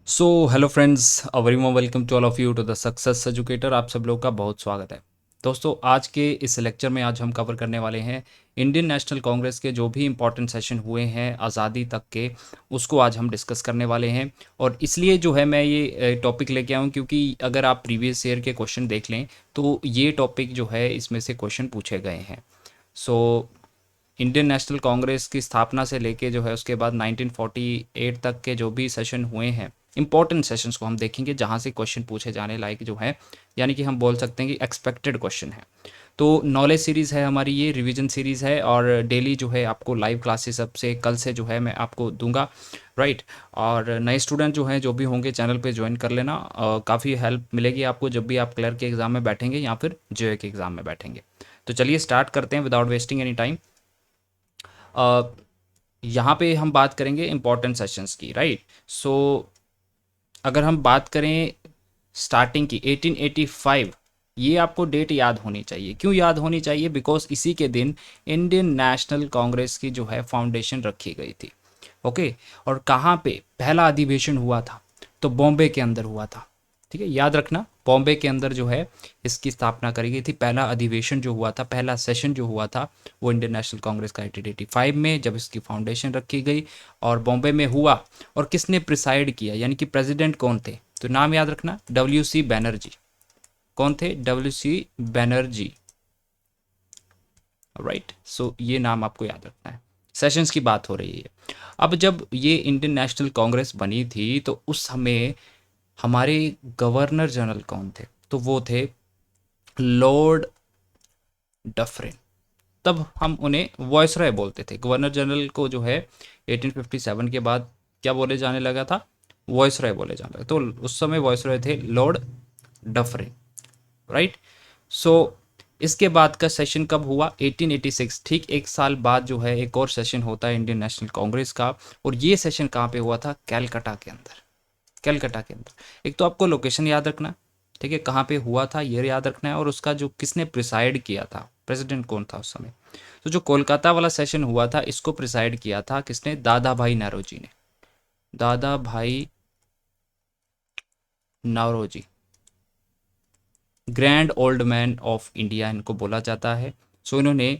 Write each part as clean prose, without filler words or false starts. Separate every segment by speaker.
Speaker 1: So hello friends, a very warm welcome to all of you to the success educator. आप सब लोग का बहुत स्वागत है। दोस्तों, आज के इस लेक्चर में आज हम कवर करने वाले हैं इंडियन नेशनल कांग्रेस के जो भी इंपॉर्टेंट सेशन हुए हैं आज़ादी तक के, उसको आज हम डिस्कस करने वाले हैं। और इसलिए जो है मैं ये टॉपिक लेके आऊँ क्योंकि अगर आप प्रीवियस ईयर के क्वेश्चन देख लें तो ये टॉपिक जो है इसमें से क्वेश्चन पूछे गए हैं। सो इंडियन नेशनल कांग्रेस की स्थापना से लेके जो है उसके बाद 1948 तक के जो भी सेशन हुए हैं, इंपॉर्टेंट सेशंस को हम देखेंगे जहाँ से क्वेश्चन पूछे जाने लायक जो है, यानी कि हम बोल सकते हैं कि एक्सपेक्टेड क्वेश्चन है। तो नॉलेज सीरीज़ है हमारी, ये रिवीजन सीरीज़ है और डेली जो है आपको लाइव क्लासेस अब से कल से जो है मैं आपको दूंगा, राइट। और नए स्टूडेंट जो हैं जो भी होंगे चैनल पे ज्वाइन कर लेना, काफ़ी हेल्प मिलेगी आपको जब भी आप क्लर्क के एग्ज़ाम में बैठेंगे या फिर जेईई के एग्ज़ाम में बैठेंगे। तो चलिए स्टार्ट करते हैं विदाउट वेस्टिंग एनी टाइम। यहाँ पे हम बात करेंगे इम्पोर्टेंट सेशंस की, राइट। सो अगर हम बात करें स्टार्टिंग की 1885, ये आपको डेट याद होनी चाहिए। क्यों याद होनी चाहिए? बिकॉज इसी के दिन इंडियन नेशनल कांग्रेस की जो है फाउंडेशन रखी गई थी। ओके। और कहाँ पे पहला अधिवेशन हुआ था? तो बॉम्बे के अंदर हुआ था। ठीक है, याद रखना, बॉम्बे के अंदर जो है इसकी स्थापना करी गई थी। पहला अधिवेशन जो हुआ था, पहला सेशन जो हुआ था, वो इंडियन नेशनल कांग्रेस का 1885 में जब इसकी फाउंडेशन रखी गई और बॉम्बे में हुआ। और किसने प्रिसाइड किया, यानी कि प्रेसिडेंट कौन थे? तो नाम याद रखना, WC बैनर्जी। कौन थे? WC Banerjee, right. सो ये नाम आपको याद रखना है। सेशंस की बात हो रही है। अब जब ये इंडियन नेशनल कांग्रेस बनी थी तो उस समय हमारे गवर्नर जनरल कौन थे? तो वो थे लॉर्ड डफरिन। तब हम उन्हें वॉइसरॉय बोलते थे। गवर्नर जनरल को जो है 1857 के बाद क्या बोले जाने लगा था? वॉइसरॉय बोले जाने लगा। तो उस समय वॉइसरॉय थे लॉर्ड डफरिन, राइट। सो इसके बाद का सेशन कब हुआ? 1886, ठीक एक साल बाद जो है एक और सेशन होता है इंडियन नेशनल कांग्रेस का। और ये सेशन कहाँ पे हुआ था? कैलकाटा के अंदर। कैलकाटा के अंदर। एक तो आपको लोकेशन याद रखना, ठीक है, कहाँ पे हुआ था ये याद रखना है, और उसका जो किसने प्रिसाइड किया था, प्रेसिडेंट कौन था उस समय। तो जो कोलकाता वाला सेशन हुआ था इसको प्रिसाइड किया था किसने? दादा भाई नौरोजी ने। Dadabhai Naoroji, grand old man of India इनको बोला जाता है। सो इन्होंने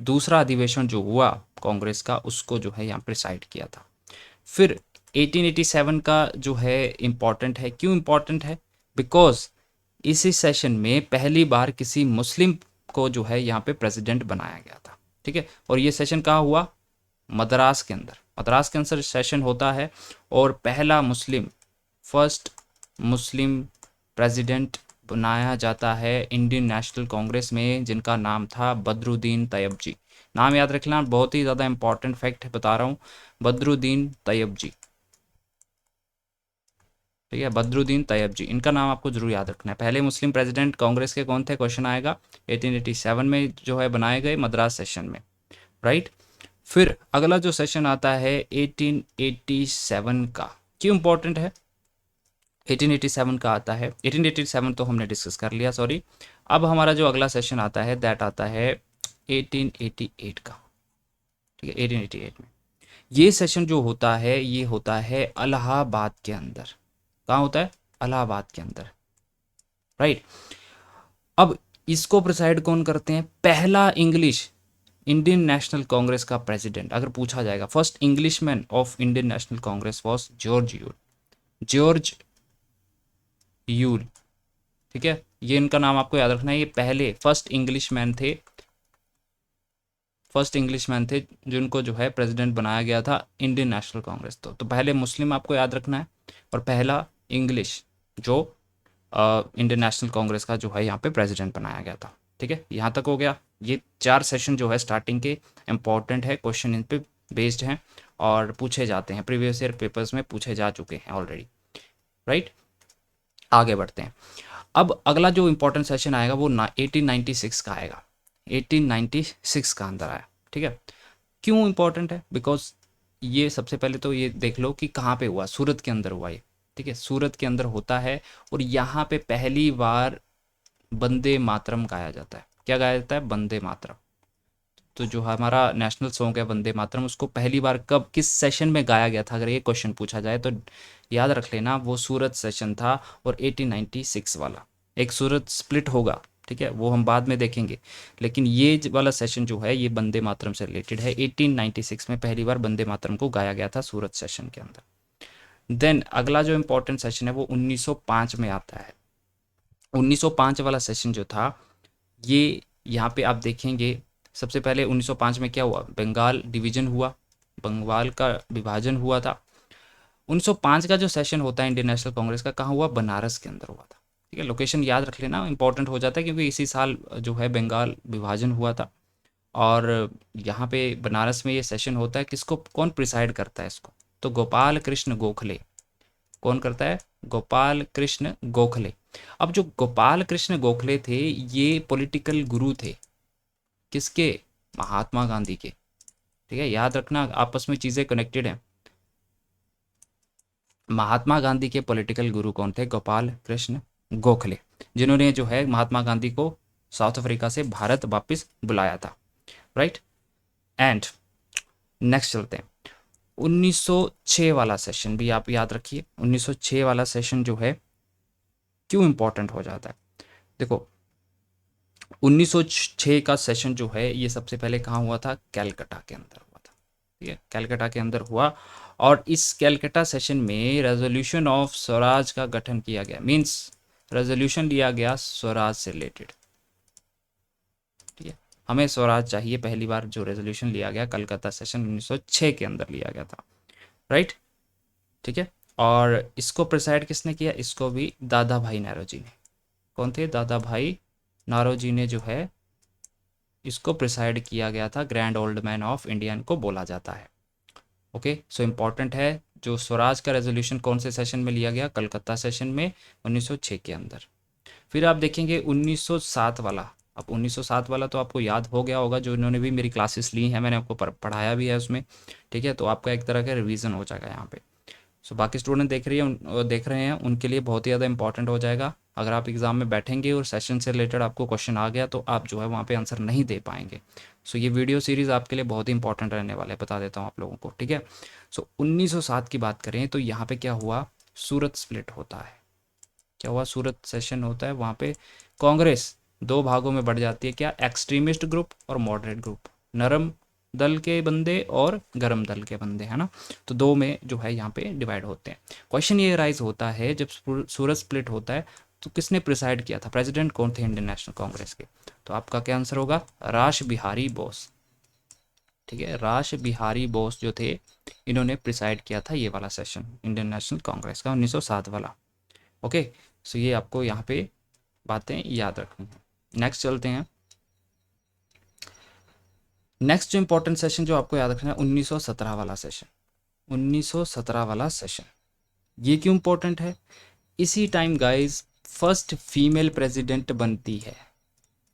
Speaker 1: दूसरा अधिवेशन जो हुआ कांग्रेस का उसको जो है यहाँ प्रिसाइड किया था। फिर 1887 का जो है इम्पॉर्टेंट है। क्यों इम्पॉर्टेंट है? बिकॉज इसी सेशन में पहली बार किसी मुस्लिम को जो है यहाँ पे प्रेसिडेंट बनाया गया था। ठीक है, और ये सेशन कहाँ हुआ? मद्रास के अंदर। मद्रास के अंदर सेशन होता है और पहला मुस्लिम, फर्स्ट मुस्लिम प्रेसिडेंट बनाया जाता है इंडियन नेशनल कांग्रेस में, जिनका नाम था बदरुद्दीन तैयब जी। नाम याद रखना, बहुत ही ज़्यादा इंपॉर्टेंट फैक्ट बता रहा हूँ। बदरुद्दीन तैयब जी, ठीक है, बदरुद्दीन तैयब जी, इनका नाम आपको जरूर याद रखना है। पहले मुस्लिम प्रेसिडेंट कांग्रेस के कौन थे? क्वेश्चन आएगा। 1887 में जो है बनाए गए मद्रास सेशन में, राइट। फिर अगला जो सेशन आता है 1887 का। क्यों इंपॉर्टेंट है? 1887 का आता है, 1887 तो हमने डिस्कस कर लिया, सॉरी। अब हमारा जो अगला सेशन आता है दैट आता है 1888 का। ठीक है, 1888 में ये सेशन जो होता है ये होता है इलाहाबाद के अंदर। कहाँ होता है? इलाहाबाद के अंदर, राइट। अब इसको प्रिसाइड कौन करते हैं? पहला इंग्लिश इंडियन नेशनल कांग्रेस का प्रेसिडेंट अगर पूछा जाएगा, first Englishman of Indian National Congress was George Yule. George Yule, ठीक है, ये इनका नाम आपको याद रखना है। ये पहले फर्स्ट इंग्लिशमैन थे जिनको जो है प्रेसिडेंट बनाया गया था इंडियन नेशनल कांग्रेस। तो पहले मुस्लिम आपको याद रखना है और पहला इंग्लिश जो इंडियन नेशनल कांग्रेस का जो है यहाँ पे प्रेसिडेंट बनाया गया था। ठीक है, यहाँ तक हो गया। ये 4 सेशन जो है स्टार्टिंग के इंपॉर्टेंट है, क्वेश्चन इन पे बेस्ड हैं और पूछे जाते हैं, प्रीवियस ईयर पेपर्स में पूछे जा चुके हैं ऑलरेडी, राइट। आगे बढ़ते हैं। अब अगला जो इंपॉर्टेंट सेशन आएगा वो 1896 का आएगा। 1896 का अंदर आया, ठीक है। क्यों इंपॉर्टेंट है? बिकॉज ये सबसे पहले तो ये देख लो कि कहाँ पे हुआ। सूरत के अंदर हुआ ये, ठीक है, सूरत के अंदर होता है। और यहाँ पे पहली बार वंदे मातरम गाया जाता है। क्या गाया जाता है? वंदे मातरम। तो जो हमारा नेशनल सॉन्ग है वंदे मातरम, उसको पहली बार कब किस सेशन में गाया गया था, अगर ये क्वेश्चन पूछा जाए तो याद रख लेना वो सूरत सेशन था और 1896 वाला। एक सूरत स्प्लिट होगा, ठीक है, वो हम बाद में देखेंगे, लेकिन ये वाला सेशन जो है ये वंदे मातरम से रिलेटेड है। 1896 में पहली बार वंदे मातरम को गाया गया था सूरत सेशन के अंदर। देन अगला जो इम्पोर्टेंट सेशन है वो 1905 में आता है। 1905 वाला सेशन जो था ये यहाँ पे आप देखेंगे, सबसे पहले 1905 में क्या हुआ, बंगाल डिवीजन हुआ, बंगाल का विभाजन हुआ था। 1905 का जो सेशन होता है इंडियन नेशनल कांग्रेस का, कहाँ हुआ, बनारस के अंदर हुआ था। ठीक है, लोकेशन याद रख लेना, इंपॉर्टेंट हो जाता है क्योंकि इसी साल जो है बंगाल विभाजन हुआ था। और यहाँ पे बनारस में ये सेशन होता है, किसको कौन प्रिसाइड करता है इसको, तो गोपाल कृष्ण गोखले। कौन करता है, गोपाल कृष्ण गोखले। अब जो गोपाल कृष्ण गोखले थे ये पॉलिटिकल गुरु थे, किसके, महात्मा गांधी के। ठीक है, याद रखना आपस में चीज़ें कनेक्टेड हैं। महात्मा गांधी के पॉलिटिकल गुरु कौन थे, गोपाल कृष्ण गोखले, जिन्होंने जो है महात्मा गांधी को साउथ अफ्रीका से भारत वापस बुलाया था। राइट, एंड नेक्स्ट चलते हैं 1906 वाला सेशन भी आप याद रखिए। 1906 वाला सेशन जो है क्यों इंपॉर्टेंट हो जाता है, देखो 1906 का सेशन जो है ये सबसे पहले कहाँ हुआ था, कैलकाटा के अंदर हुआ था। ठीक है, कैलकाटा के अंदर हुआ और इस कैलकाटा सेशन में रेजोल्यूशन ऑफ स्वराज का गठन किया गया, मींस रेजोल्यूशन लिया गया स्वराज से रिलेटेड। ठीक है, हमें स्वराज चाहिए, पहली बार जो रेजोल्यूशन लिया गया कलकत्ता सेशन 1906 के अंदर लिया गया था। राइट, ठीक है, और इसको प्रिसाइड किसने किया, इसको भी दादा भाई नौरोजी ने। कौन थे, दादा भाई नौरोजी ने जो है इसको प्रिसाइड किया गया था, grand old man of India इनको बोला जाता है। ओके, सो इम्पॉर्टेंट है, जो स्वराज का रेजोल्यूशन कौन से सेशन में लिया गया, कलकत्ता सेशन में 1906 के अंदर। फिर आप देखेंगे 1907 वाला। अब 1907 वाला तो आपको याद हो गया होगा, जो इन्होंने भी मेरी क्लासेस ली हैं, मैंने आपको पढ़ाया भी है उसमें। ठीक है, तो आपका एक तरह का रिवीजन हो जाएगा यहाँ पे। सो बाकी स्टूडेंट देख रहे हैं उनके लिए बहुत ही ज़्यादा इंपॉर्टेंट हो जाएगा। अगर आप एग्ज़ाम में बैठेंगे और सेशन से रिलेटेड आपको क्वेश्चन आ गया तो आप जो है वहाँ पे आंसर नहीं दे पाएंगे। सो ये वीडियो सीरीज़ आपके लिए बहुत ही इंपॉर्टेंट रहने वाले हैं, बता देता हूँ आप लोगों को। ठीक है, सो 1907 की बात करें तो यहाँ पे क्या हुआ, सूरत स्प्लिट होता है। क्या हुआ, सूरत सेशन होता है, वहाँ पे कांग्रेस दो भागों में बढ़ जाती है, क्या, एक्सट्रीमिस्ट ग्रुप और मॉडरेट ग्रुप, नरम दल के बंदे और गरम दल के बंदे, है ना। तो दो में जो है यहाँ पे डिवाइड होते हैं। क्वेश्चन ये राइज होता है, जब सूरत स्प्लिट होता है तो किसने प्रिसाइड किया था, प्रेसिडेंट कौन थे इंडियन नेशनल कांग्रेस के, तो आपका क्या आंसर होगा, रास बिहारी बोस। ठीक है, रास बिहारी बोस जो थे इन्होंने प्रिसाइड किया था ये वाला सेशन इंडियन नेशनल कांग्रेस का 1907 वाला। ओके, सो ये आपको यहाँ पे बातें याद रखनी है। नेक्स्ट चलते हैं, नेक्स्ट जो इंपॉर्टेंट सेशन जो आपको याद रखना है 1917 वाला सेशन। 1917 वाला सेशन ये क्यों इंपॉर्टेंट है, इसी time guys first female president बनती है,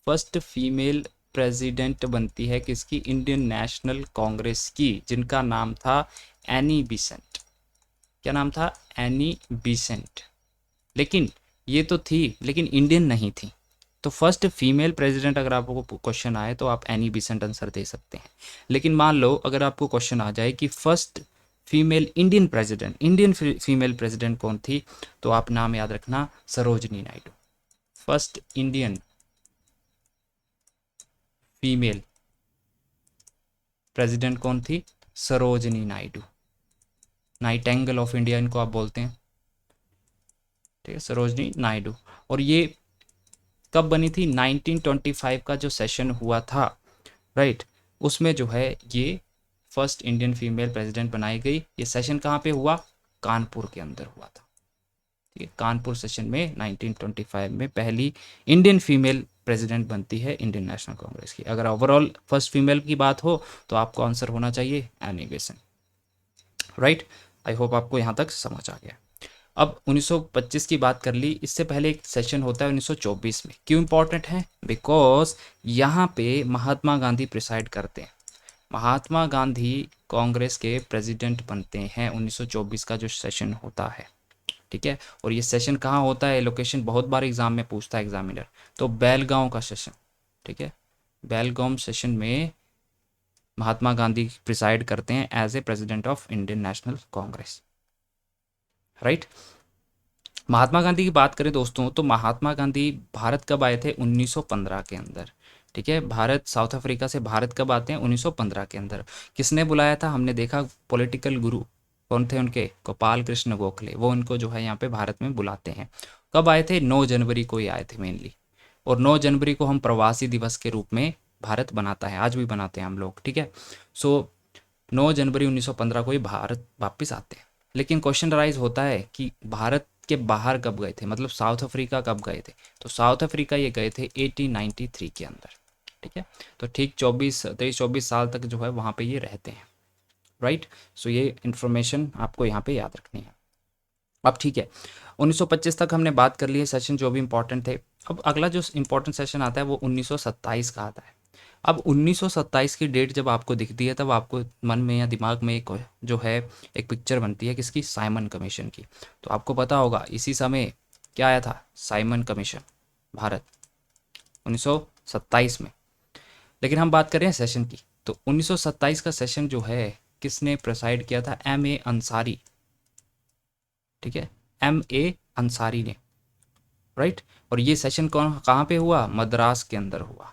Speaker 1: फर्स्ट फीमेल प्रेसिडेंट बनती है किसकी, इंडियन नेशनल कांग्रेस की, जिनका नाम था एनी बिसेंट। क्या नाम था, एनी बिसेंट। लेकिन ये तो थी लेकिन इंडियन नहीं थी। तो फर्स्ट फीमेल प्रेसिडेंट अगर आपको क्वेश्चन आए तो आप एनी बिसेंट आंसर दे सकते हैं। लेकिन मान लो अगर आपको क्वेश्चन आ जाए कि first female Indian president, Indian female president कौन थी, तो आप नाम याद रखना, Sarojini Naidu. First Indian female president कौन थी, Sarojini Naidu. Nightingale of India इनको आप बोलते हैं। ठीक है, सरोजनी नायडू। और ये कब बनी थी, 1925 का जो सेशन हुआ था, राइट, उसमें जो है ये फर्स्ट इंडियन फीमेल प्रेसिडेंट बनाई गई। ये सेशन कहाँ पे हुआ, कानपुर के अंदर हुआ था। ठीक है, कानपुर सेशन में 1925 में पहली इंडियन फीमेल प्रेसिडेंट बनती है इंडियन नेशनल कांग्रेस की। अगर ओवरऑल फर्स्ट फीमेल की बात हो तो आपको आंसर होना चाहिए Annie Besant. Right, I hope आपको यहाँ तक समझ आ गया। अब 1925 की बात कर ली, इससे पहले एक सेशन होता है 1924 में। क्यों इंपॉर्टेंट है, बिकॉज यहाँ पे महात्मा गांधी प्रिसाइड करते हैं। महात्मा गांधी कांग्रेस के प्रेसिडेंट बनते हैं 1924 का जो सेशन होता है। ठीक है, और ये सेशन कहाँ होता है, लोकेशन बहुत बार एग्जाम में पूछता है एग्जामिनर, तो बेलगांव का सेशन। ठीक है, बेलगांव सेशन में महात्मा गांधी प्रिसाइड करते हैं as a president of Indian National Congress, right. Mahatma Gandhi की बात करें दोस्तों, तो महात्मा गांधी भारत कब आए थे? 1915 के अंदर, ठीक है। भारत साउथ अफ्रीका से भारत कब आते हैं? 1915 के अंदर। किसने बुलाया था? हमने देखा पॉलिटिकल गुरु कौन थे उनके? गोपाल कृष्ण गोखले, वो उनको जो है यहाँ पे भारत में बुलाते हैं। कब आए थे? 9 जनवरी को ही आए थे मेनली। और 9 जनवरी को हम प्रवासी दिवस के रूप में भारत बनाता है, आज भी बनाते हैं हम लोग, ठीक है। सो 9 जनवरी 1915 को ही भारत वापस आते हैं। लेकिन क्वेश्चन राइज होता है कि भारत के बाहर कब गए थे, मतलब साउथ अफ्रीका कब गए थे? तो साउथ अफ्रीका ये गए थे 1893 के अंदर, ठीक है। तो ठीक 23-24 साल तक जो है वहाँ पे ये रहते हैं, राइट। सो ये इन्फॉर्मेशन आपको यहाँ पे याद रखनी है। अब ठीक है, 1925 तक हमने बात कर ली है सेशन जो भी इंपॉर्टेंट थे। अब अगला जो इंपॉर्टेंट सेशन आता है वो 1927 का आता है। अब 1927 की डेट जब आपको दिखती है तब आपको मन में या दिमाग में एक जो है एक पिक्चर बनती है किसकी? साइमन कमीशन की। तो आपको पता होगा इसी समय क्या आया था? साइमन कमीशन, भारत 1927 में। लेकिन हम बात कर रहे हैं सेशन की, तो 1927 का सेशन जो है किसने प्रेसाइड किया था? M.A. अंसारी, ठीक है, M.A. अंसारी ने, राइट। और ये सेशन कौन कहाँ पे हुआ? मद्रास के अंदर हुआ,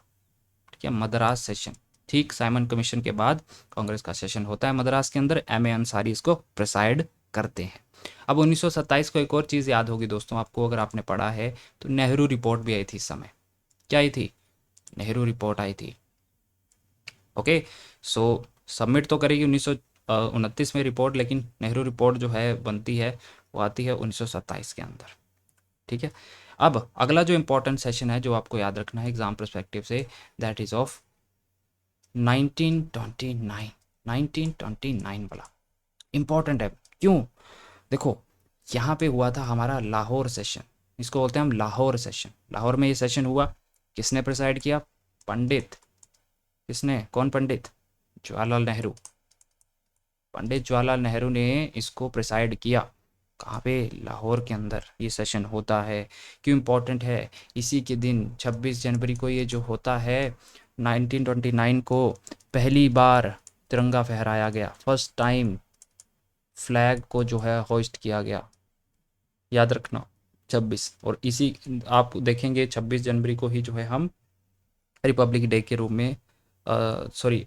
Speaker 1: ठीक है, मद्रास सेशन। ठीक साइमन कमीशन के बाद कांग्रेस का सेशन होता है मद्रास के अंदर, M.A. अंसारी इसको प्रेसाइड करते हैं। अब 1927 को एक और चीज़ याद होगी दोस्तों आपको, अगर आपने पढ़ा है तो नेहरू रिपोर्ट भी आई थी इस समय। क्या आई थी? नेहरू रिपोर्ट आई थी, ओके। सो सबमिट तो करेगी 1929 में रिपोर्ट, लेकिन नेहरू रिपोर्ट जो है बनती है वो आती है 1927 के अंदर, ठीक है। अब अगला जो इंपॉर्टेंट सेशन है जो आपको याद रखना है एग्जाम परस्पेक्टिव से, दैट इज ऑफ 1929। 1929 वाला इंपॉर्टेंट है, क्यों? देखो यहाँ पे हुआ था हमारा लाहौर सेशन, इसको बोलते हैं हम लाहौर सेशन। लाहौर में ये सेशन हुआ, किसने प्रिसाइड किया? पंडित, किसने? कौन पंडित? जवाहरलाल नेहरू। पंडित जवाहरलाल नेहरू ने इसको प्रिसाइड किया। कहाँ पे? लाहौर के अंदर ये सेशन होता है। क्यों इम्पोर्टेंट है? इसी के दिन 26 जनवरी को ये जो होता है 1929 को पहली बार तिरंगा फहराया गया, फर्स्ट टाइम फ्लैग को जो है होस्ट किया गया, याद रखना 26। और इसी आप देखेंगे 26 जनवरी को ही जो है हम रिपब्लिक डे के रूप में सॉरी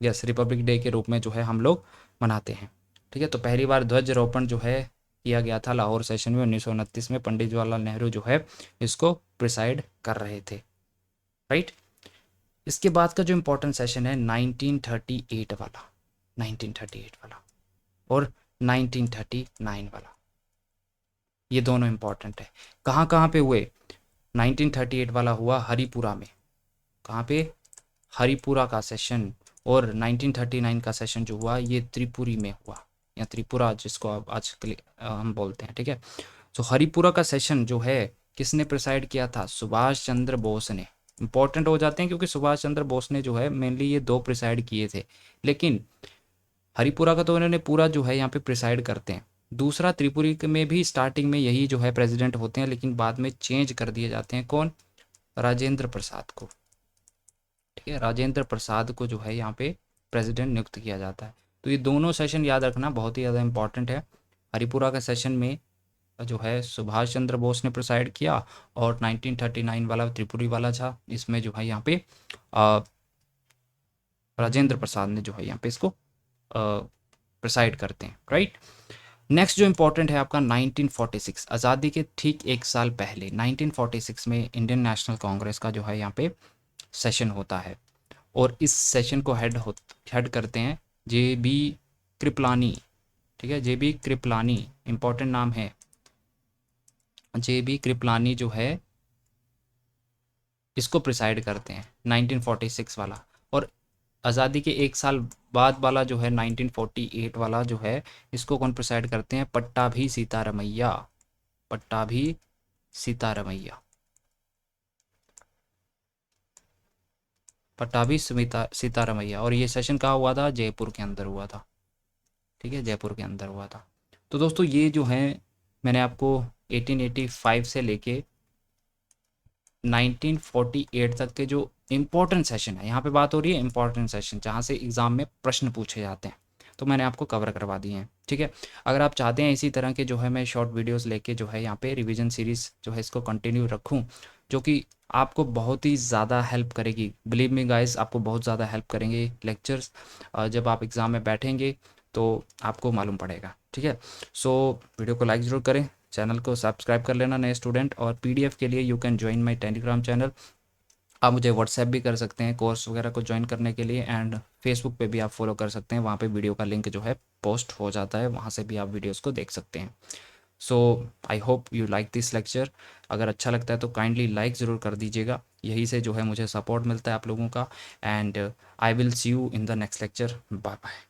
Speaker 1: यस रिपब्लिक डे के रूप में जो है हम लोग मनाते हैं, ठीक है। तो पहली बार ध्वजारोपण जो है किया गया था लाहौर सेशन में 1929 में, पंडित जवाहरलाल नेहरू जो है इसको प्रिसाइड कर रहे थे, राइट। इसके बाद का जो इम्पोर्टेंट सेशन है 1938 वाला, 1938 वाला और 1939 वाला, ये दोनों इम्पॉर्टेंट है। कहाँ कहाँ पे हुए? 1938 वाला हुआ हरिपुरा में। कहाँ पे? हरिपुरा का सेशन। और 1939 का सेशन जो हुआ ये त्रिपुरी में हुआ, या त्रिपुरा जिसको आप आजकल हम बोलते हैं, ठीक है। तो हरिपुरा का सेशन जो है किसने प्रिसाइड किया था? सुभाष चंद्र बोस ने। इंपॉर्टेंट हो जाते हैं क्योंकि सुभाष चंद्र बोस ने जो है मेनली ये दो प्रिसाइड किए थे, लेकिन हरिपुरा का तो उन्होंने पूरा जो है यहाँ पे प्रिसाइड करते हैं। दूसरा त्रिपुरी में भी स्टार्टिंग में यही जो है प्रेसिडेंट होते हैं, लेकिन बाद में चेंज कर दिए जाते हैं। कौन? राजेंद्र प्रसाद को, ठीक है, राजेंद्र प्रसाद को जो है यहाँ पे प्रेसिडेंट नियुक्त किया जाता है। तो ये दोनों सेशन याद रखना बहुत ही ज़्यादा इंपॉर्टेंट है। हरिपुरा का सेशन में जो है सुभाष चंद्र बोस ने प्रिसाइड किया, और 1939 वाला त्रिपुरी वाला था, इसमें जो है यहाँ पे राजेंद्र प्रसाद ने जो है यहाँ पे इसको प्रिसाइड करते हैं, राइट। नेक्स्ट जो इंपॉर्टेंट है आपका 1946, आज़ादी के ठीक एक साल पहले 1946 में इंडियन नेशनल कांग्रेस का जो है यहाँ पे सेशन होता है। और इस सेशन को हेड करते हैं JB कृपलानी, ठीक है, JB कृपलानी इंपॉर्टेंट नाम है। JB कृपलानी जो है इसको प्रिसाइड करते हैं 1946 वाला। और आज़ादी के एक साल बाद वाला जो है 1948 वाला जो है इसको कौन प्रिसाइड करते हैं? पट्टाभी सीतारमैया, पट्टाभी सीतारमैया, पट्टाभी सीतारमैया। और ये सेशन कहाँ हुआ था? जयपुर के अंदर हुआ था, ठीक है, जयपुर के अंदर हुआ था। तो दोस्तों ये जो है मैंने आपको 1885 से लेके 1948 तक के जो इम्पोर्टेंट सेशन है, यहाँ पे बात हो रही है इम्पोर्टेंट सेशन जहाँ से एग्ज़ाम में प्रश्न पूछे जाते हैं, तो मैंने आपको कवर करवा दिए हैं। ठीक है, अगर आप चाहते हैं इसी तरह के जो है मैं शॉर्ट वीडियोस लेके जो है यहाँ पे रिवीजन सीरीज़ जो है इसको कंटिन्यू रखूँ, जो कि आपको बहुत ही ज़्यादा हेल्प करेगी, बिलीव मी गाइस, आपको बहुत ज़्यादा हेल्प करेंगे लेक्चर्स। जब आप एग्ज़ाम में बैठेंगे तो आपको मालूम पड़ेगा। ठीक है, सो वीडियो को लाइक ज़रूर करें, चैनल को सब्सक्राइब कर लेना नए स्टूडेंट, और पीडीएफ के लिए you can join my Telegram channel. आप मुझे व्हाट्सएप भी कर सकते हैं कोर्स वगैरह को ज्वाइन करने के लिए, एंड फेसबुक पे भी आप फॉलो कर सकते हैं, वहाँ पे वीडियो का लिंक जो है पोस्ट हो जाता है, वहाँ से भी आप वीडियोस को देख सकते हैं। So I hope you like this lecture. अगर अच्छा लगता है तो काइंडली लाइक ज़रूर कर दीजिएगा, यही से जो है मुझे सपोर्ट मिलता है आप लोगों का। And I will see you in the next lecture. Bye bye.